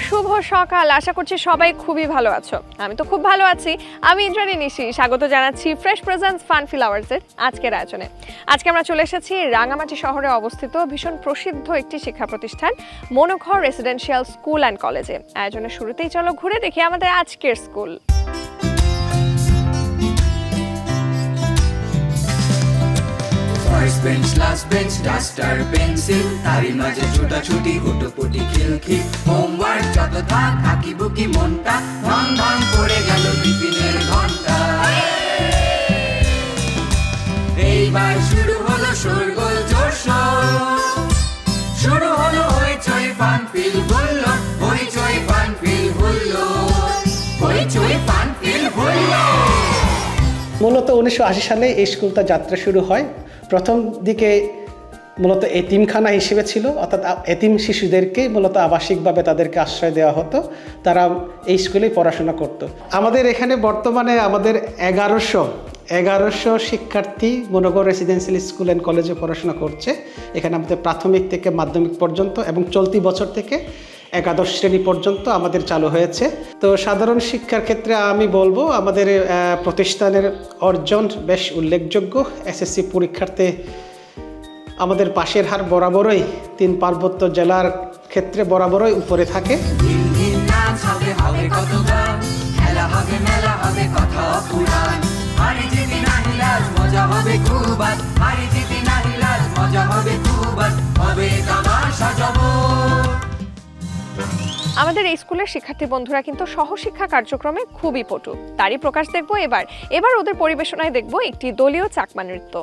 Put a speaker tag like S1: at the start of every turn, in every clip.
S1: শুভ সকাল। আশা করছি সবাই খুবই ভালো আছো। আমি তো খুব ভালো আছি। আমি ইন্দ্রাণী নিশি, স্বাগত জানাচ্ছি ফ্রেশ প্রেজেন্স ফান ফ্লাওয়ার্সের আজকের আয়োজনে। আজকে আমরা চলে এসেছি রাঙামাটি শহরে অবস্থিত ভীষণ প্রসিদ্ধ একটি শিক্ষা প্রতিষ্ঠান মনোঘর রেসিডেন্সিয়াল স্কুল অ্যান্ড কলেজে। আয়োজনের শুরুতেই চলো ঘুরে দেখি আমাদের আজকের school.
S2: First bench, last bench, duster, pencil, তারি মাঝে ছোটাছুটি হুটোপুটি খিলখিল, হোমওয়ার্ক যত থাক আঁকি বুকি মনটা ধন ধন পড়ে গেল টিফিনের ঘন্টা। এইবার শুরু হলো শোরগোল জোরশোর, শুরু হলো হইচই ফান ফিল হুল্লো, হইচই ফান ফিল হুল্লো, হইচই ফান ফিল হুল্লো।
S3: মূলত 1980 সালে এই স্কুলটা যাত্রা শুরু হয়। প্রথম দিকে মূলত এতিমখানা হিসেবে ছিল, অর্থাৎ এতিম শিশুদেরকে মূলত আবাসিকভাবে তাদেরকে আশ্রয় দেওয়া হতো, তারা এই স্কুলেই পড়াশোনা করত। আমাদের এখানে বর্তমানে আমাদের 1100 শিক্ষার্থী মনোঘর রেসিডেন্সিয়াল স্কুল অ্যান্ড কলেজে পড়াশোনা করছে। এখানে আমাদের প্রাথমিক থেকে মাধ্যমিক পর্যন্ত এবং চলতি বছর থেকে একাদশ শ্রেণী পর্যন্ত আমাদের চালু হয়েছে। তো সাধারণ শিক্ষার ক্ষেত্রে আমি বলবো আমাদের প্রতিষ্ঠানের অর্জন বেশ উল্লেখযোগ্য। এসএসসি পরীক্ষার্থে আমাদের পাশের হার বরাবরই 3 পার্বত্য জেলার ক্ষেত্রে বরাবরই উপরে থাকে।
S1: আমাদের এই স্কুলের শিক্ষার্থী বন্ধুরা কিন্তু সহশিক্ষা কার্যক্রমে খুবই পটু। তারই প্রকাশ দেখবো এবার ওদের পরিবেশনায় দেখবো একটি দলীয় চাকমা নৃত্য।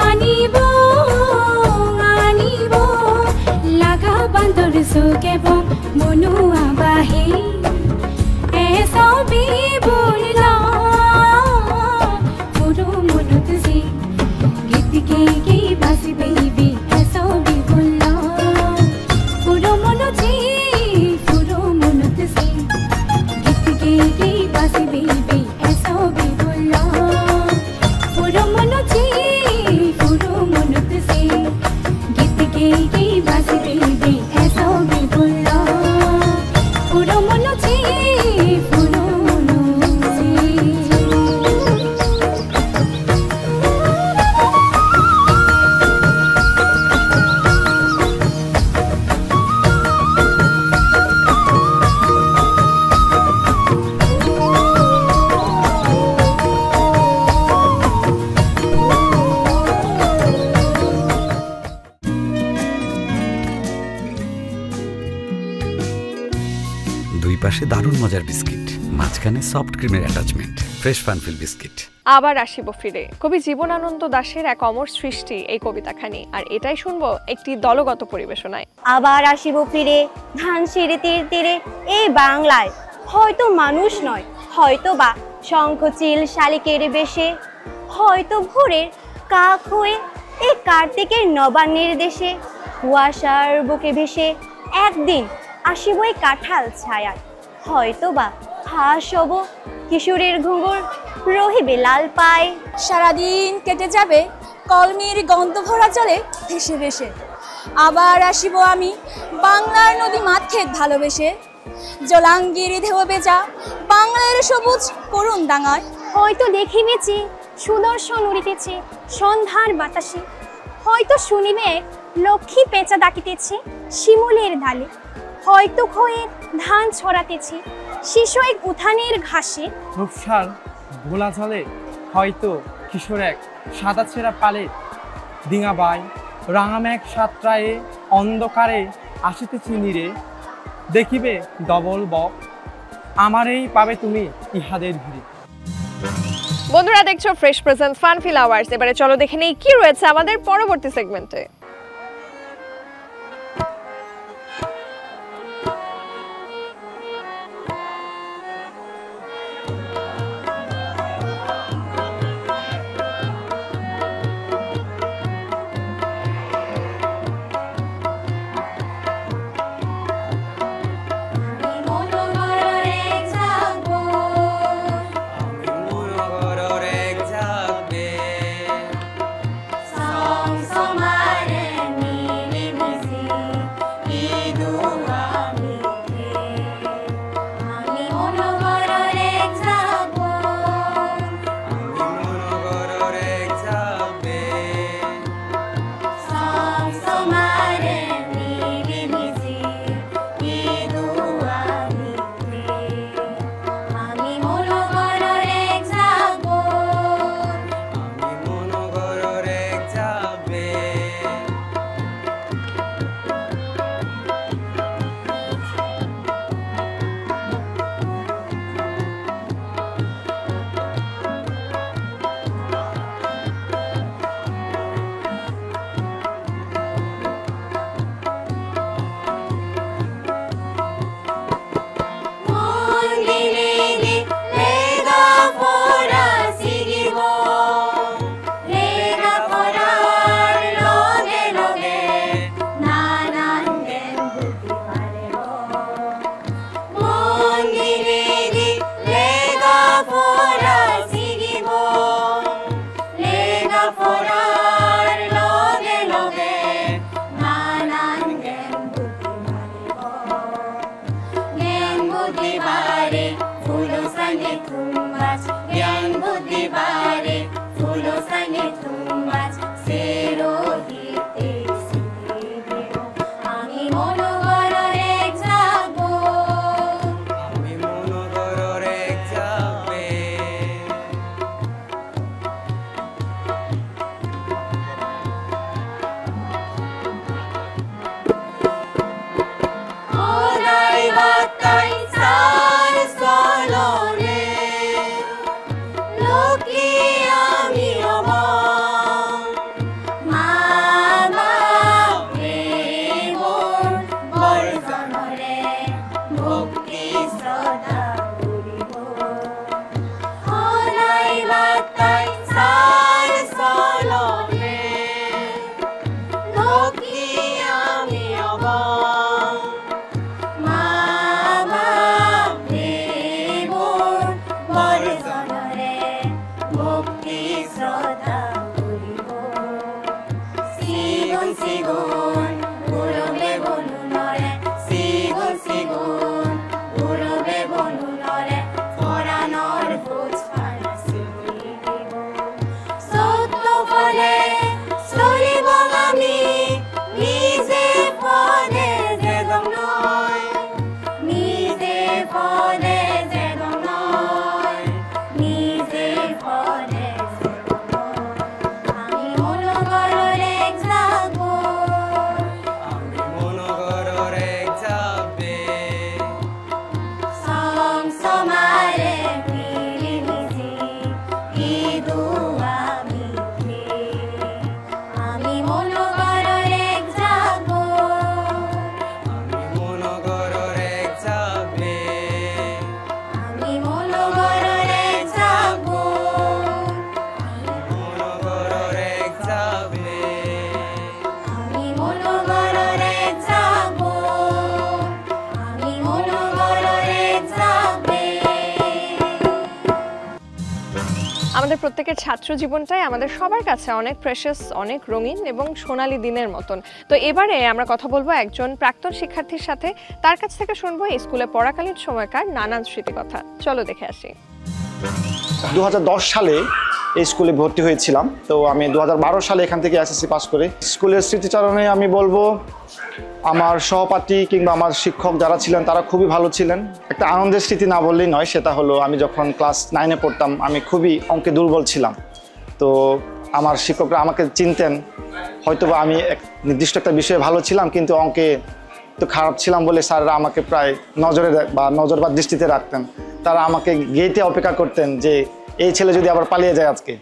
S4: আনিব আনিব লাগা বান্দর সুকেব মনুয়া বাহি এসবি বললা পুরো মনত সে গীত গে গে বাসি বেবি এসবি বললা পুরো মনত সে পুরো মনত সে গীত গে গে বাসি বেবি এসবি বললা পুরো মনত সে পুরো মনত সে গীত গে গে বাসি বেবি এসবি বললা পুরো মনত সে পুরো মনত সে
S5: দুই পাশে দারুণ মজার বিস্কিট, মাঝখানে সফট ক্রিমের অ্যাটাচমেন্ট, ফ্রেশ ফানফিল বিস্কিট।
S1: আবার আসিব ফিরে কবি জীবনানন্দ দাশের এক অমর সৃষ্টি এই কবিতাখানি, আর এটাই শুনবো একটি দলগত পরিবেশনায়।
S6: আবার আসিব ফিরে ধানসিঁড়ি তীর তীরে এই বাংলায়, হয়তো মানুষ নয় হয়তো বা শঙ্খচিল শালিকের বেশে, হয়তো ভোরের কাক হয়ে এই কার্তিকের নবান্নের দেশে, কুয়াশার বুকে ভেসে একদিন আসিব এই কাঁঠাল ছায়ায়, হয়তো বা হাঁস হব কিশোরের ঘুঙুর রহিবে লাল পায়।
S7: সারাদিন কেটে যাবে কলমির গন্ধ ভরা জলে ভেসে ভেসে, আবার আসিব আমি বাংলার নদী মাঠ ক্ষেত ভালোবেসে, জলাঙ্গির ঢেউ বেজা বাংলার সবুজ করুণ ডাঙায়,
S4: হয়তো দেখিবেছে সুদর্শন উড়িতেছে সন্ধ্যার বাতাসে, হয়তো শুনিবে লক্ষ্মী পেঁচা ডাকিতেছে শিমুলের ডালে, হয়তো ক্ষয়ে ধান ছড়াতেছে শিশু এক উঠানের ঘাসে,
S8: রূপসার ভোলা জলে হয়তো কিশোর এক সাদা ছেঁড়া পালে, ডিঙাবাই রাঙামেঘ সাতটায়ে অন্ধকারে আসিতেছি নীরে, দেখিবে ডবল বক আমারেই পাবে তুমি ইহাদের ভিড়ে।
S1: বন্ধুরা দেখছো ফ্রেশ প্রেজেন্ট ফানফিল আওয়ার্স। এবারে চলো দেখে নেই কি রয়েছে আমাদের পরবর্তী সেগমেন্টে।
S2: সমসমরে
S1: আমাদের প্রত্যেকের ছাত্র জীবনটাই আমাদের সবার কাছে অনেক প্রেশাস, অনেক রঙিন এবং সোনালী দিনের মতন। তো এবারে আমরা কথা বলবো একজন প্রাক্তন শিক্ষার্থীর সাথে, তার কাছ থেকে শুনবো এই স্কুলে পড়াকালীন সময়কার নানান স্মৃতিকথা। চলো দেখে আসি।
S9: 2010 সালে এই স্কুলে ভর্তি হয়েছিলাম। তো আমি 2012 সালে এখান থেকে এসএসসি পাস করি। স্কুলের স্মৃতিচারণে আমি বলবো আমার সহপাঠী কিংবা আমার শিক্ষক যারা ছিলেন তারা খুবই ভালো ছিলেন। একটা আনন্দের স্মৃতি না বললেই নয়, সেটা হলো আমি যখন ক্লাস 9-এ পড়তাম আমি খুবই অঙ্কে দুর্বল ছিলাম। তো আমার শিক্ষকরা আমাকে চিনতেন, হয়তোবা আমি নির্দিষ্ট একটা বিষয়ে ভালো ছিলাম কিন্তু অঙ্কে তো খারাপ ছিলাম বলে স্যাররা আমাকে প্রায় নজর বা দৃষ্টিতে রাখতেন। তারা আমাকে গেটে অপেক্ষা করতেন যে এই ছেলে যদি আবার পালিয়ে যায় আজকে।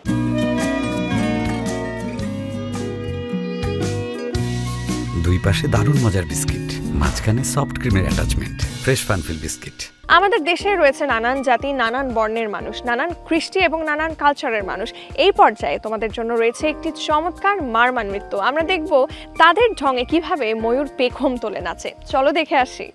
S5: দুই পাশে দারুণ মজার বিস্কিট, মাঝখানে সফট ক্রিমের অ্যাটাচমেন্ট, ফ্রেশ ফানফিল বিস্কিট।
S1: আমাদের দেশে রয়েছে নানান জাতি, নানান বর্ণের মানুষ, নানান কৃষ্টি এবং নানান কালচারের মানুষ। এই পর্যায়ে তোমাদের জন্য রয়েছে একটি চমৎকার মারমান নৃত্য। আমরা দেখব তাদের ঢঙে কিভাবে ময়ূর পেখম তোলে নাচে। চলো দেখে আসি।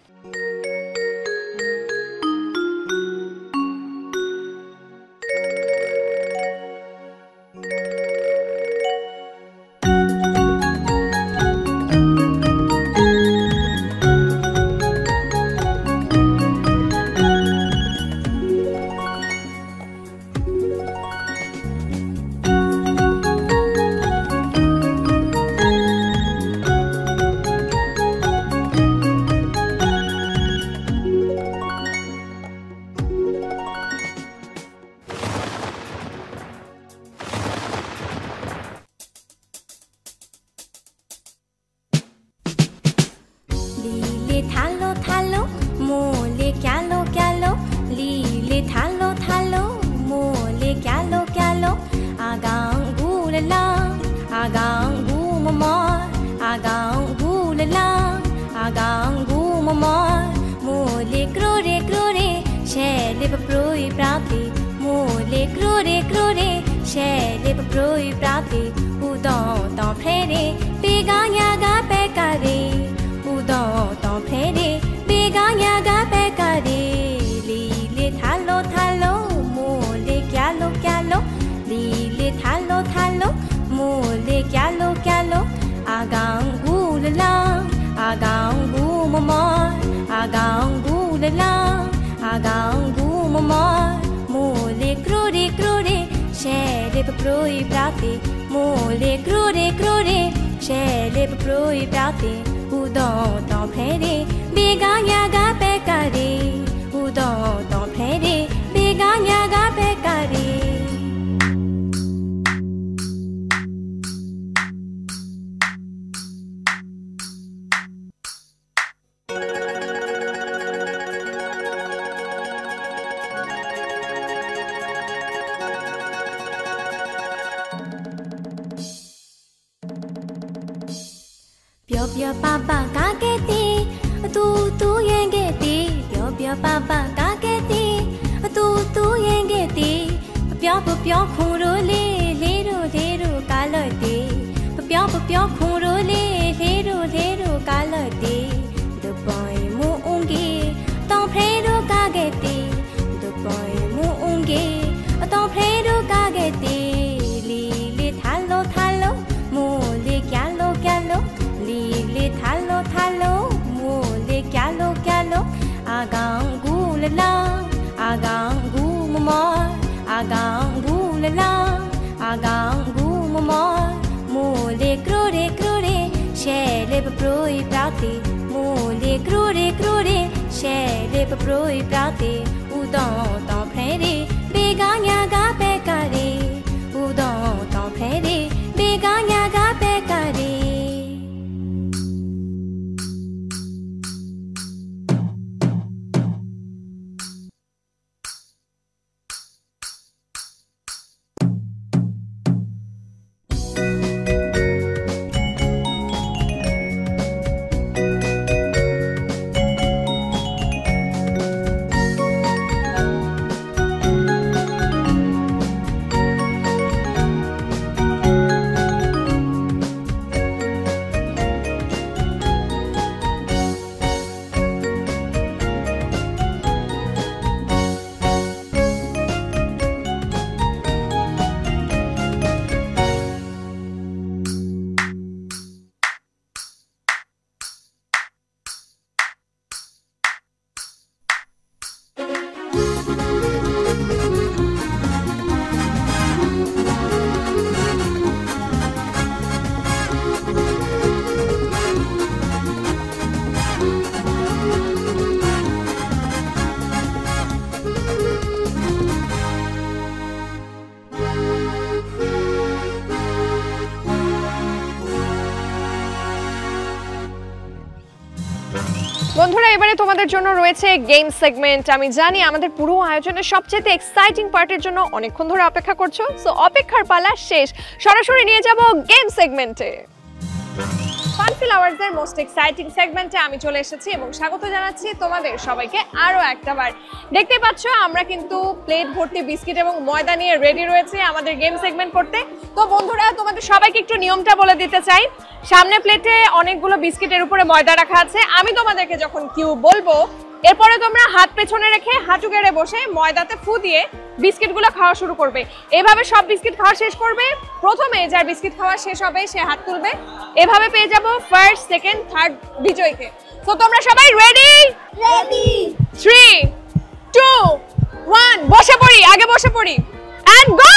S1: বন্ধুরা, এবারে তোমাদের জন্য রয়েছে গেম সেগমেন্ট। আমি জানি আমাদের পুরো আয়োজনের সবচেয়ে এক্সাইটিং পার্টের জন্য অনেকক্ষণ ধরে অপেক্ষা করছো, সো অপেক্ষার পালা শেষ। সরাসরি নিয়ে যাব গেম সেগমেন্টে। ফানফিল আওয়ার্সের মোস্ট এক্সাইটিং সেগমেন্টে আমি চলে এসেছি এবং স্বাগত জানাচ্ছি তোমাদের সবাইকে আরও একটাবার। দেখতে পাচ্ছ আমরা কিন্তু প্লেট ভর্তি বিস্কিট এবং ময়দা নিয়ে রেডি রয়েছে আমাদের গেম সেগমেন্ট করতে। তো বন্ধুরা, তোমাদের সবাইকে একটু নিয়মটা বলে দিতে চাই। সামনে প্লেটে অনেকগুলো বিস্কিটের উপরে ময়দা রাখা আছে। আমি তোমাদেরকে যখন কিউ বলবো, এরপরে তোমরা হাত পেছনে রেখে হাঁটু গেড়ে বসে ময়দাতে ফু দিয়ে বিস্কিটগুলো খাওয়া শুরু করবে। এভাবে সব বিস্কিট খাওয়া শেষ করবে। প্রথমে যার বিস্কিট খাওয়া শেষ হবে সে হাত তুলবে। এভাবে পেয়ে যাব ফার্স্ট, সেকেন্ড, থার্ড বিজয়ীকে। তো তোমরা সবাই রেডি?
S6: রেডি।
S1: 3, 2, 1 বসে পড়ি, আগে বসে পড়ি এন্ড গো।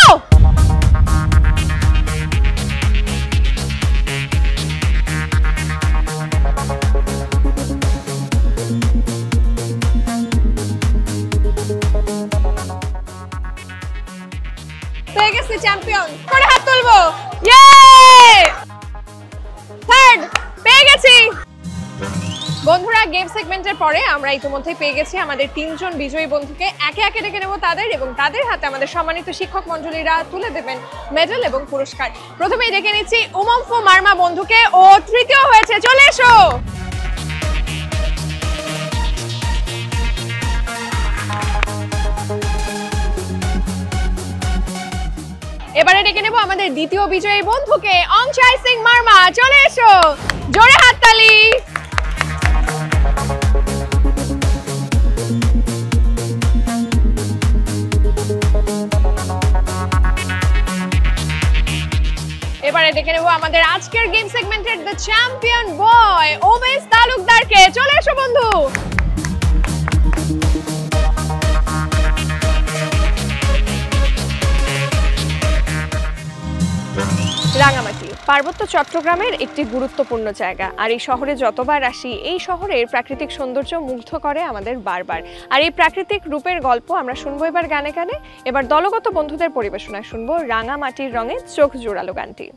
S1: পেয়ে গেছি চ্যাম্পিয়ন, করে হাত তুলবো। ইয়ে! থার্ড পেয়ে গেছি। বন্ধুরা, গেম সেগমেন্টের পরে আমরা ইতিমধ্যে পেয়ে গেছি আমাদের 3 জন বিজয়ী বন্ধুকে। একে একে ডেকে নেব তাদের এবং তাদের হাতে আমাদের সম্মানিত শিক্ষক মণ্ডলীরা তুলে দেবেন মেডেল এবং পুরস্কার। প্রথমেই ডেকে নিচ্ছি উমম্ফু মার্মা বন্ধুকে, ও তৃতীয় হয়েছে। চলে এসো। এবারে ডেকে নেব আমাদের দ্বিতীয় বিজয়ী বন্ধুকে, অংশাই সিং মার্মা। চলে এসো, জোরে হাততালি। এবারে ডেকে নেব আমাদের আজকের গেম সেগমেন্টের দ্য চ্যাম্পিয়ন বয়, ওমেশ তালুকদারকে। চলে এসো বন্ধু। রাঙামাটি পার্বত্য চট্টগ্রামের একটি গুরুত্বপূর্ণ জায়গা। আর এই শহরে যতবার আসি, এই শহরের প্রাকৃতিক সৌন্দর্য মুগ্ধ করে আমাদের বারবার। আর এই প্রাকৃতিক রূপের গল্প আমরা শুনবো এবার গানে গানে। এবার দলগত বন্ধুদের পরিবেশনায় শুনবো রাঙামাটির রঙে চোখ জোড়ালো গানটি।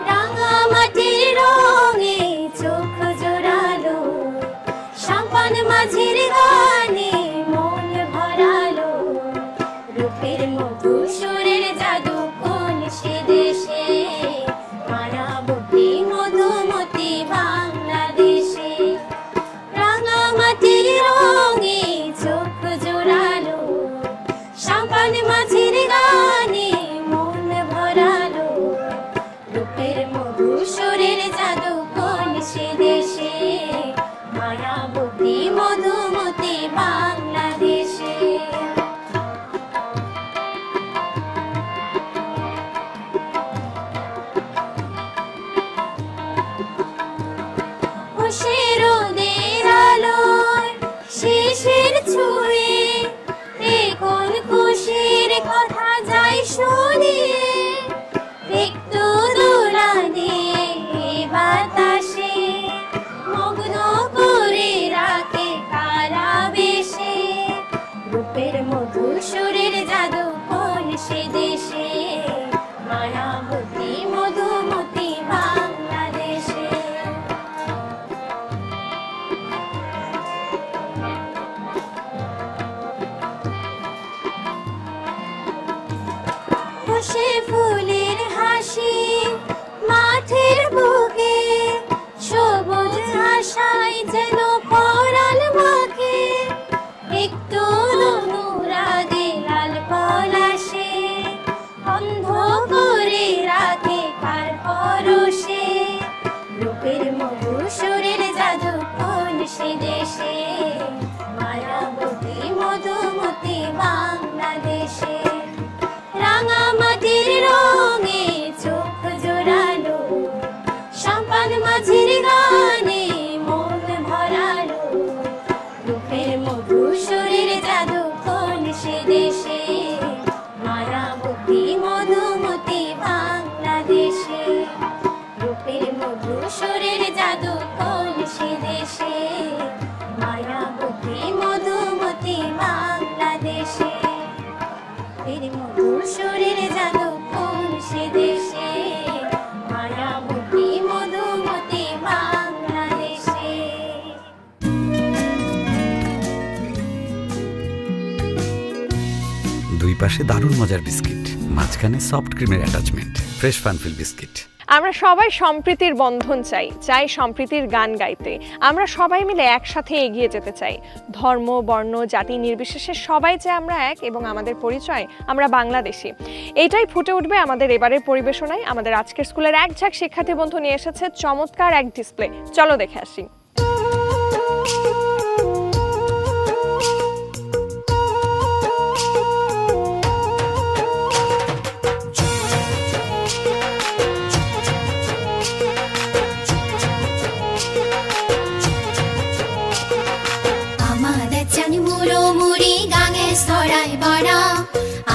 S4: রাঙামাটির রঙে চোখ জোড়ালো, সাম্পান মাঝির গানে মন ভরালো, রূপের মধু সুরের জাদু কোন সে দেশে, মায়াবতী মধুমতি বাংলাদেশে। রাঙামাটির রঙে চোখ জোড়ালো, সাম্পান মাঝির গানে মন ভরালো, রূপের মধু সুরের জাদু কোন সে দেশে, মায়াবতী মধুমতি বাংলাদেশে। রোদের আলোয় শেষের ছুঁয়ে এ কোন খুশির কথা যাই শুনিয়ে, একটু দোলা দিয়ে বাতাসে মগ্ন করে রাখে কারা বেশে, রূপের মধু সুরের জাদু কোন সে দেশে, মায়াবতী মধুমতি বাংলাদেশে। বসে ফুলের হাসি মাঠের বুকে, সবুজ আশায় যেন পরাণ মাখে, একটু অনুরাগে লাল পলাশে অন্ধ করে রাখে কার পরশে, রূপের মধু সুরের এর মধুর সুরের জাদু কোন সে দেশে মায়াবতী মধুমতি বাংলাদেশে।
S5: দুই পাশে দারুণ মজার বিস্কিট, মাঝখানে সফট ক্রিমের অ্যাটাচমেন্ট। Fresh ফানফিল biscuit.
S1: আমরা সবাই সম্প্রীতির বন্ধন চাই, চাই সম্প্রীতির গান গাইতে। আমরা সবাই মিলে একসাথে এগিয়ে যেতে চাই। ধর্ম, বর্ণ, জাতি নির্বিশেষে সবাই চাই আমরা এক এবং আমাদের পরিচয় আমরা বাংলাদেশি। এইটাই ফুটে উঠবে আমাদের এবারের পরিবেশনায়। আমাদের আজকের স্কুলের এক ঝাঁক শিক্ষার্থী বন্ধু নিয়ে এসেছে চমৎকার এক ডিসপ্লে। চলো দেখে আসি।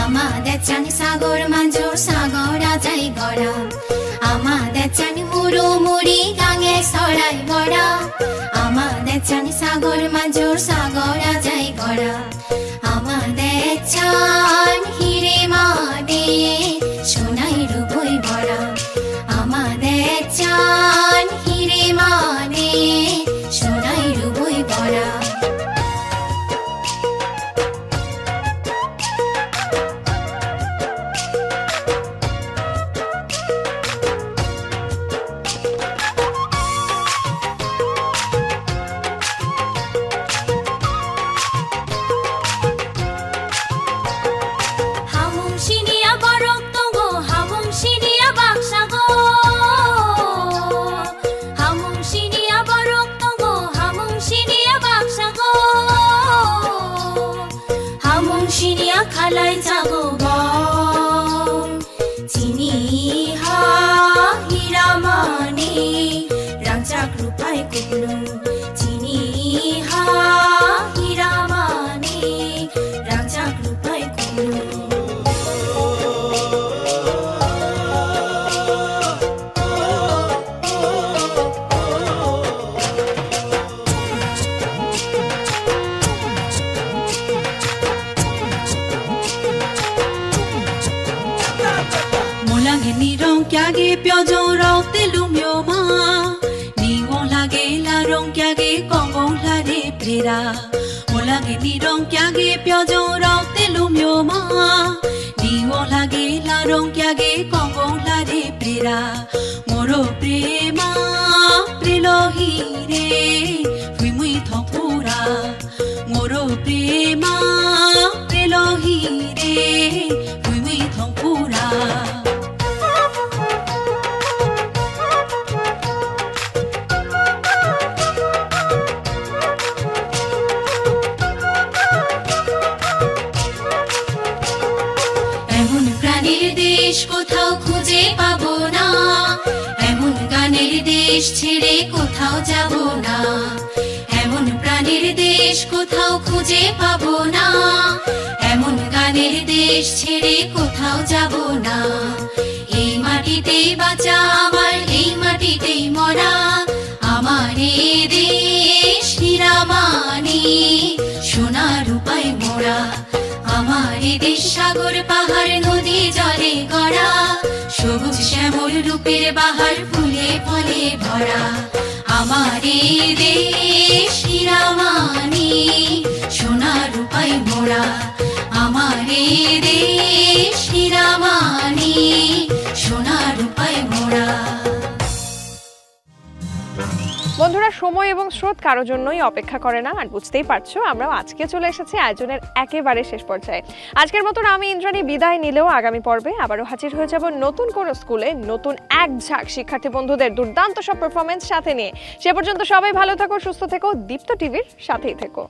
S4: আমাদের চানি সাগর মাঝর সাগরা যাই গড়া, আমাদের চানি মুড়ো মুড়ি গাঙে সরাই গড়া, আমাদের চানি সাগর মাঝর সাগরা যাই গড়া, আমাদের চান হিরে মাদে সোনাই রূপই ভরা, আমাদের চান হিরে মাদে সোনাই রূপই ভরা। খালাই যাবো চিনি হা হীরা মানে রামচাক রূপায় কুমড়ো, চিনি হা হীরা মানে রামচাক রূপায় কুমড়ো।
S10: Kyage pyojo rong te lumyo ma ni won lage la rong kyage kong kong la re prera molage ni rong kyage pyojo rong te lumyo ma ni won lage la rong kyage kong kong la re prera moro prema prilohi re fui mui thong pura moro prema prilohi re fui mui thong pura। কোথাও খুঁজে পাবো না, এমন গানের দেশ ছেড়ে কোথাও যাব না, এমন প্রাণের দেশ কোথাও খুঁজে পাবো না, এমন গানের দেশ ছেড়ে কোথাও যাব না। এই মাটিতেই বাঁচা আমার, এই মাটিতেই মরা আমার এই দেশ হীরা মানি সোনা রূপায় মোড়া, আমার দেশ সাগর পাহাড় নদী জলে গড়া, সবুজ শ্যামল রূপের বাহার ফুলে ফলে ভরা, আমার দেশ হীরা মানি সোনা রূপায় মোড়া, আমার দেশ হীরা মানি সোনা রূপায় মোড়া।
S1: বন্ধুরা, সময় এবং স্রোত কারোর জন্যই অপেক্ষা করে না, আর বুঝতেই পারছো আমরাও আজকে চলে এসেছি আয়োজনের একেবারে শেষ পর্যায়ে। আজকের মতন আমি ইন্দ্রাণী বিদায় নিলেও আগামী পর্বে আবারও হাজির হয়ে যাব নতুন কোনো স্কুলে নতুন এক ঝাঁক শিক্ষার্থী বন্ধুদের দুর্দান্ত সব পারফরমেন্স সাথে নিয়ে। সে পর্যন্ত সবাই ভালো থাকো, সুস্থ থেকো, দীপ্ত টিভির সাথেই থেকো।